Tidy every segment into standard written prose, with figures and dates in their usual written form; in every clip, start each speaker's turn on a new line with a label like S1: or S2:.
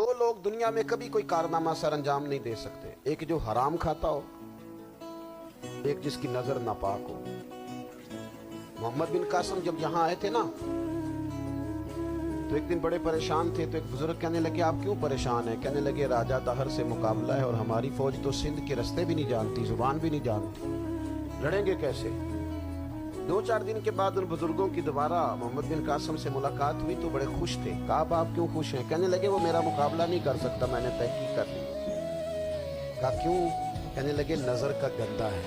S1: دو لوگ دنیا میں کبھی کوئی کارنامہ سر انجام نہیں دے سکتے، ایک جو حرام کھاتا ہو، ایک جس کی نظر ناپاک ہو۔ محمد بن قاسم جب یہاں آئے تھے نا تو ایک دن بڑے پریشان تھے، تو ایک بزرگ کہنے لگے آپ کیوں پریشان ہیں؟ کہنے لگے راجہ دہر سے مقابلہ ہے اور ہماری فوج تو سندھ کے رستے بھی نہیں جانتی، زبان بھی نہیں جانتی، لڑیں گے کیسے؟ دو چار دن کے بعد ان بزرگوں کی دوبارہ محمد بن قاسم سے ملاقات ہوئی تو بڑے خوش تھے۔ کہا آپ کیوں خوش ہیں؟ کہنے لگے وہ میرا مقابلہ نہیں کر سکتا، میں نے تحقیق کر لی۔ کہا کیوں؟ کہنے لگے نظر کا گندہ ہے،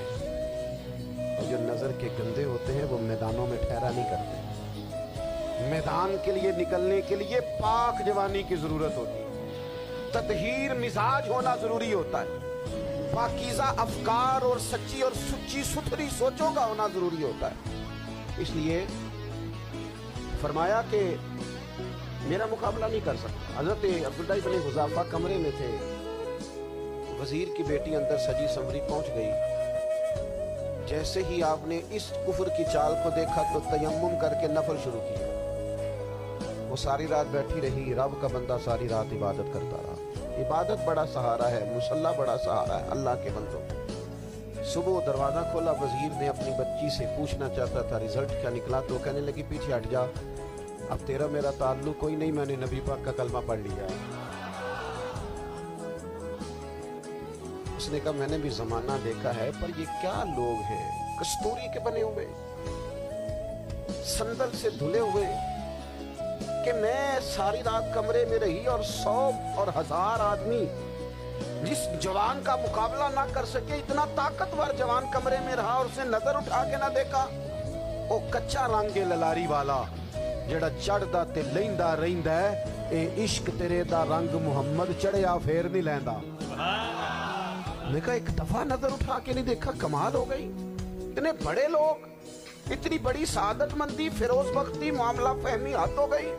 S1: اور جو نظر کے گندے ہوتے ہیں وہ میدانوں میں ٹھہرا نہیں کرتے۔ میدان کے لیے نکلنے کے لیے پاک جوانی کی ضرورت ہوتی ہے، تطہیر مزاج ہونا ضروری ہوتا ہے، پاکیزہ افکار اور سچی اور سچی ستھری سوچوں کا ہونا ضروری ہوتا ہے۔ اس لیے فرمایا کہ میرا مقابلہ نہیں کر سکتا۔ حضرت عبداللہ بن حذافہ کمرے میں تھے، وزیر کی بیٹی اندر سجی سنوری پہنچ گئی، جیسے ہی آپ نے اس کفر کی چال کو دیکھا تو تیمم کر کے نفل شروع کیا۔ وہ ساری رات بیٹھی رہی، رب کا بندہ ساری رات عبادت کرتا رہا۔ عبادت بڑا سہارا ہے، مصلی بڑا سہارا ہے اللہ کے بندوں۔ صبح دروازہ کھولا، وزیر نے اپنی بچی سے پوچھنا چاہتا تھا رزلٹ کیا نکلا، تو کہنے لگی پیچھے ہٹ جا، اب تیرا میرا تعلق کوئی نہیں، میں نے نبی پاک کا کلمہ پڑھ لیا۔ اس نے کہا میں نے بھی زمانہ دیکھا ہے، پر یہ کیا لوگ ہیں، کستوری کے بنے ہوئے، سندل سے دھلے ہوئے، کہ میں ساری رات کمرے میں رہی اور 100 اور 1000 آدمی جس جوان کا مقابلہ نہ کر سکے، اتنا طاقتور جوان کمرے میں رہا اور اس نے نظر اٹھا کے نہ دیکھا۔ او کچا رنگ للاری والا جڑا چڑھدا تے لیندا رہندا ہے، اے عشق تیرے دا رنگ محمد چڑھیا پھر نہیں لیندا۔ میں کہا ایک دفعہ نظر اٹھا کے نہیں دیکھا، کمال ہو گئی۔ اتنے بڑے لوگ، اتنی بڑی سعادت مندی، فیروز بختی، معاملہ فہمی حد ہو گئی۔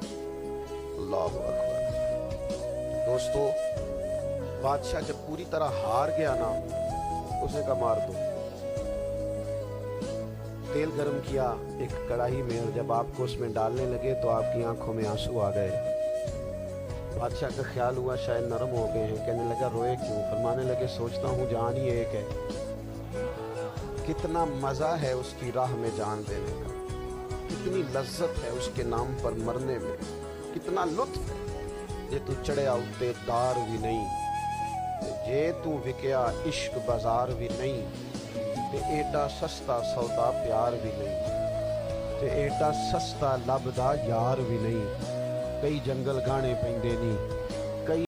S1: اللہ اکبر۔ دوستو، بادشاہ جب پوری طرح ہار گیا نا، اسے کہا مار دو۔ تیل گرم کیا ایک کڑاہی میں، اور جب آپ کو اس میں ڈالنے لگے تو آپ کی آنکھوں میں آنسو آ گئے۔ بادشاہ کا خیال ہوا شاید نرم ہو گئے ہیں، کہنے لگا روئے کیوں؟ فرمانے لگے سوچتا ہوں جان ہی ایک ہے، کتنا مزہ ہے اس کی راہ میں جان دینے کا، کتنی لذت ہے اس کے نام پر مرنے میں، کتنا لطف ہے۔ جے تو چڑھیا اتے دار بھی نہیں، جے تو وکیا عشق بازار بھی نہیں، تے ایڈا سستا سودا پیار بھی نہیں، تے ایڈا سستا لبدا یار بھی نہیں، کئی جنگل گانے پیندے نہیں،